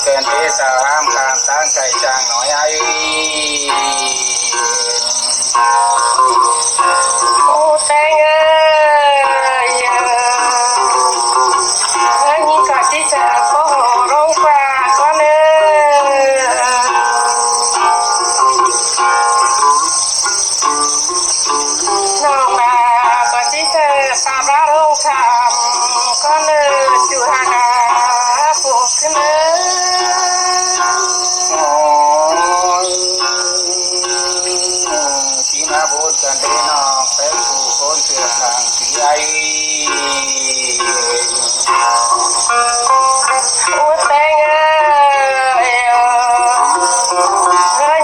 แฟนเพสาวห้ามคามตั้งใจจางหน่อยไอ้โอ้แตงอันนี้ก็ที่จะขอร้องฝากก่อนน้องมาก็ที่จะปาบาร้องคำก่อนจูหาพวกขึ้นกันเดนอกเป็นผู้คนเสือทางสีไอโอ้แตง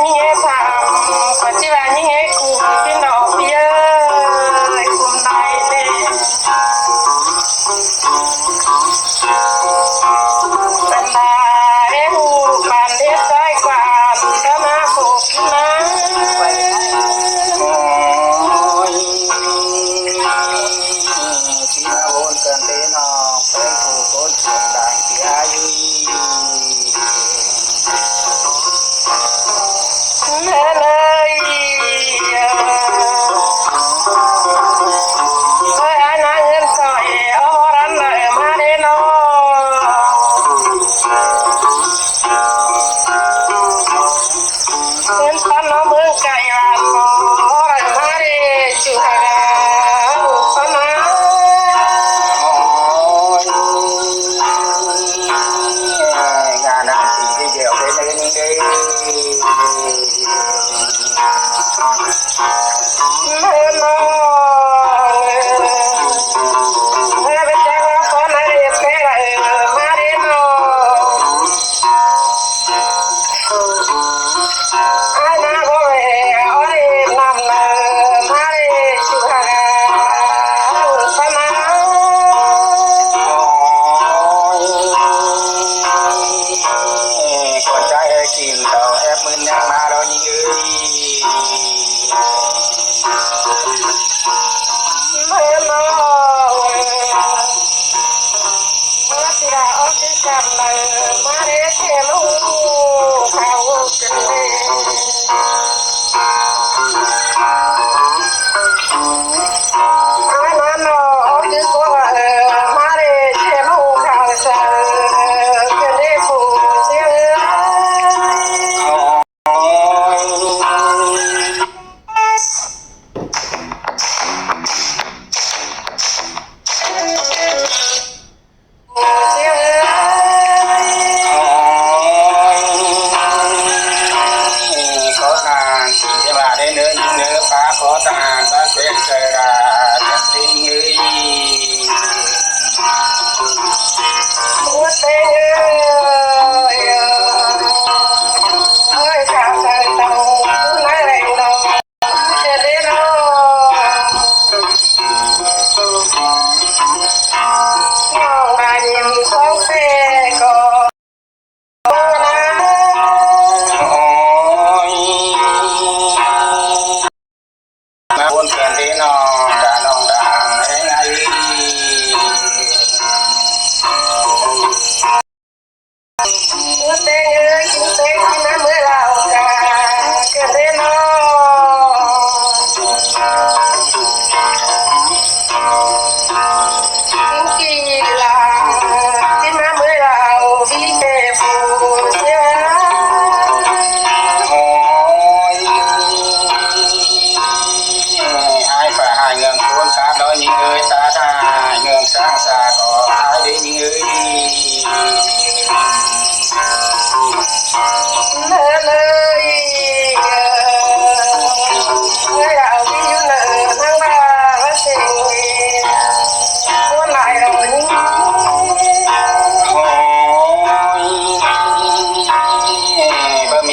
นี่ทำปัจจุบันนี่กูที่ดอกเบี้ยคุมได้เลยเป็นตาเลี้ยงบ้านเลี้ยงใจกว่าก็มาปลูกนะกันเดนอกเป็นผู้คนเสือทางสีไอ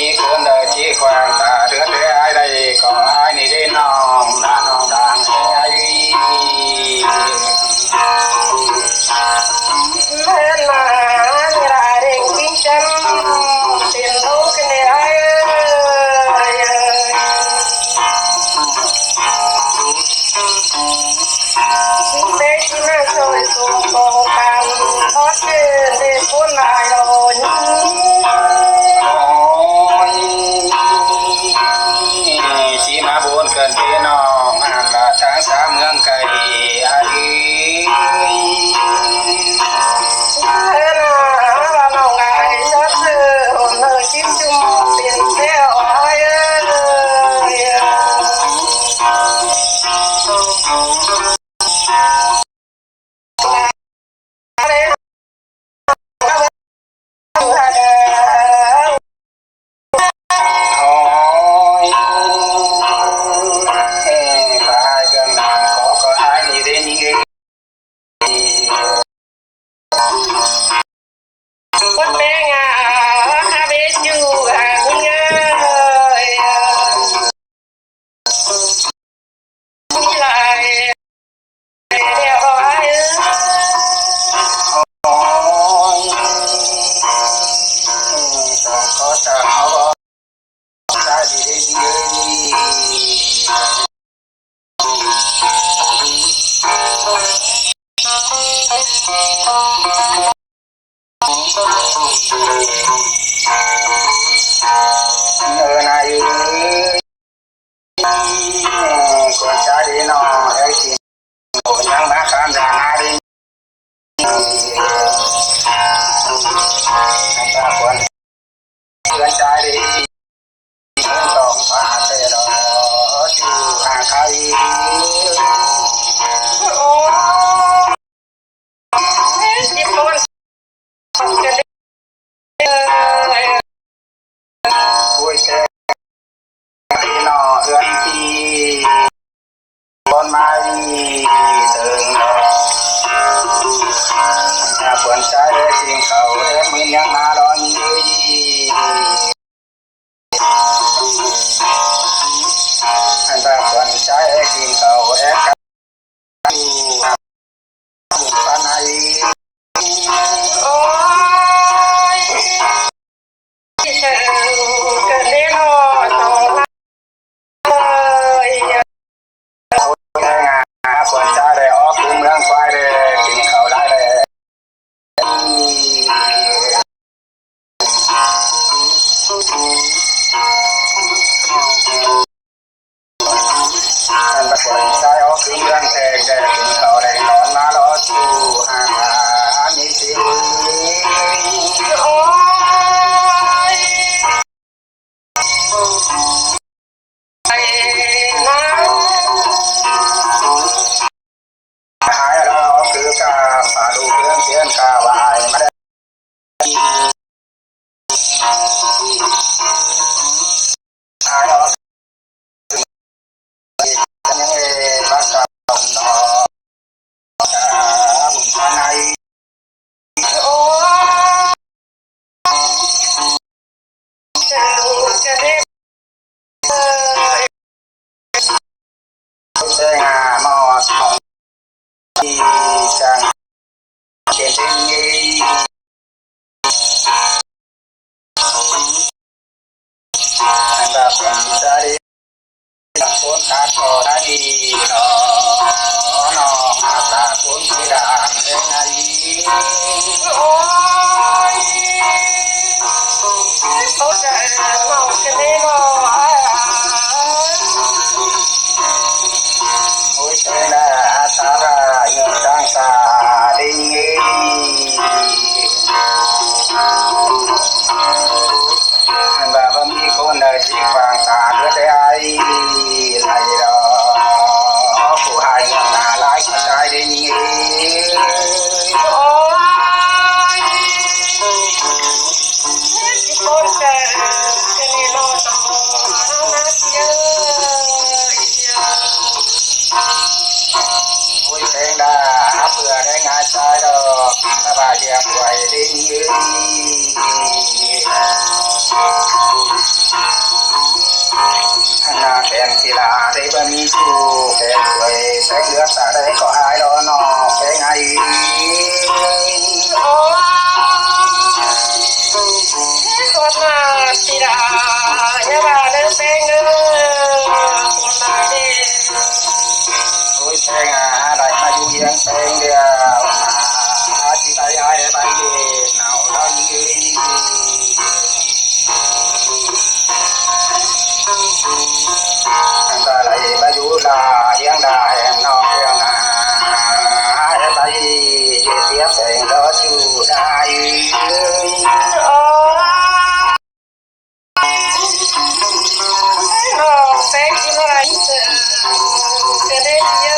มีคนใดที่แขวงตาเดือนได้อายได้ก็อายนี่ได้น้องน้องดังไอ้เมื่อมาเวลาเร่งกินฉันเป็นลูกในไอ้เด็กที่น่าสวยสูงโตกันทอดเดินเดินพ้นลายลอยที่มาบนเกินพี่น้องอ่านละทางสามเมืองไกลอาลีเฮ้น่าละน้องไงชอบเธอหุ่นเธอคิดจุ่มเปลี่ยนเที่ยวไอ้คนแม่งาฮาเบสอยู่หาคุณเงยมีหลายเดียวเอาไว้ก็จะเอาได้ดีนายคนใจดีน้องไอ้ที่ยังมาข้ามจากนาดีตาคนเพื่อนใจดีต้องฝากเธอรอจูหาใครโอ้ที่คนจะได้คุยแค่ที่นอเอื้อนที่คนไม่ถึงถ้าเพื่อนใจได้สิ่งเขาเอ็มมินยังมาดอนยืนถ้าเพื่อนใจได้สิ่งเขาเอ็มอยู่ภายในโอ้ยเธอเกิดได้รอต่อมาเลยแค่งานเพื่อนใจได้ออกคุมเรื่องไฟได้กินเขาได้เลยท่านตะกอนใจออกคุมเรื่องแทงได้กินเขาได้นอนมาล้อจูห่างหามีสิโอ้ยไอ้น้ำหายแล้วคือกาฝาดูเรื่องเทียนกาวายมาได้หายแล้วยังไงบ้านเราหนอบุญภายในโอ้จะได้เสียงามอดของที่จังเก่งจริงแบบใจคนตาคอได้หนอหนอตาคนที่ด่างได้ไงโอ้ยเขาจะมองกันได้บ่โอ้ยเจ้าหน้าตาได้เงินจ้างตาได้เงี้ยแบบว่ามีคนใดที่ฟังตาเลือดได้ไหลรอผู้ให้เงินนาลายกระจายได้เงี้ยโอ้ยคนเกิดจะได้รอดต่อมาเยอะโอ้ยเพลงดาเพื่อได้งานใจดอกสบายเยี่ยมไว้ดิ้งยืน นกีฬาได้บะมีชูแฟนสวยแฟนเลือกตาได้ก็อายรอนอแฟนไงโอ้คนมากีฬาอย่ามาเดินแฟนเงินคนมาเดินโอ้ยแฟนได้มาอยู่ยังแฟนเดียวที่ใจไอ้ไปเดินเอาเราดีta lại ba du là yên đà em nó kêu na em ta đi tiếp đến đó chú đại nó phải chỉ là cái đấy chứ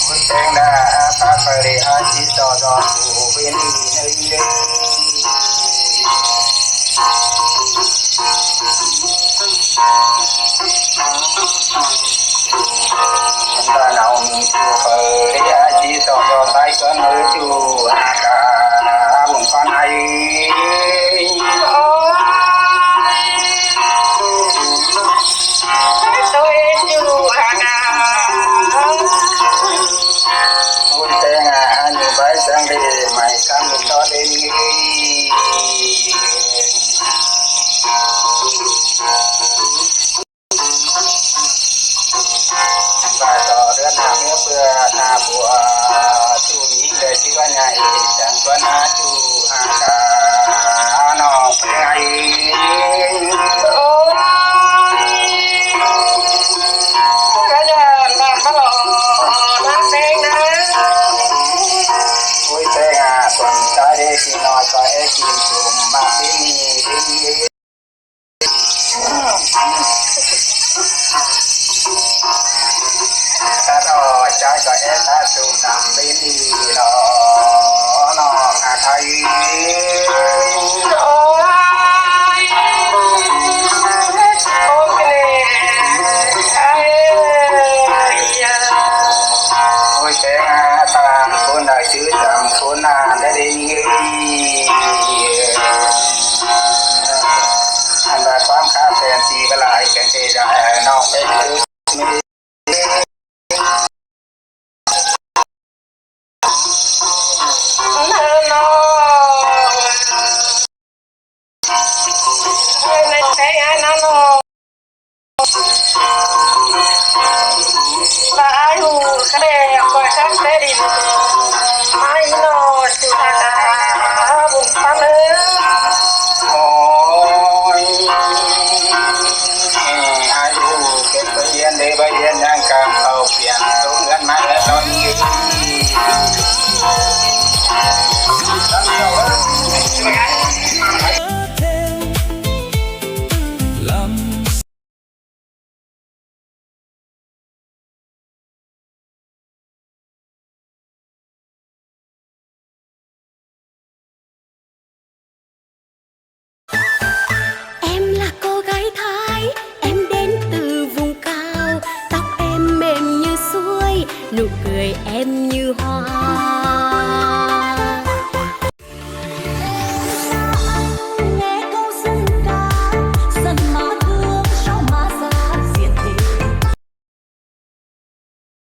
quân tên đã phát phải hai chỉ cho cụ bên đi nơi đây ta nào mình chùa phở để chỉ cho tay con nữ chùa cả vùng con này tôi chùa cả quân tên như vậy sang đi mày cam được cho đến và cho đứa nào biết là của chú ý để chú anh này chẳng có na chú cả nó phải ôi thế tuần trái đi thì nói cho em chìm chùm mà đi ta đó trái cho em ta chùm nằm bên đi đó nó thấy ôi thế ta con đại sứ chẳng con để đi anh đã quan khá phèn thì cái lại cái gì ra nó cái ba ai hù cái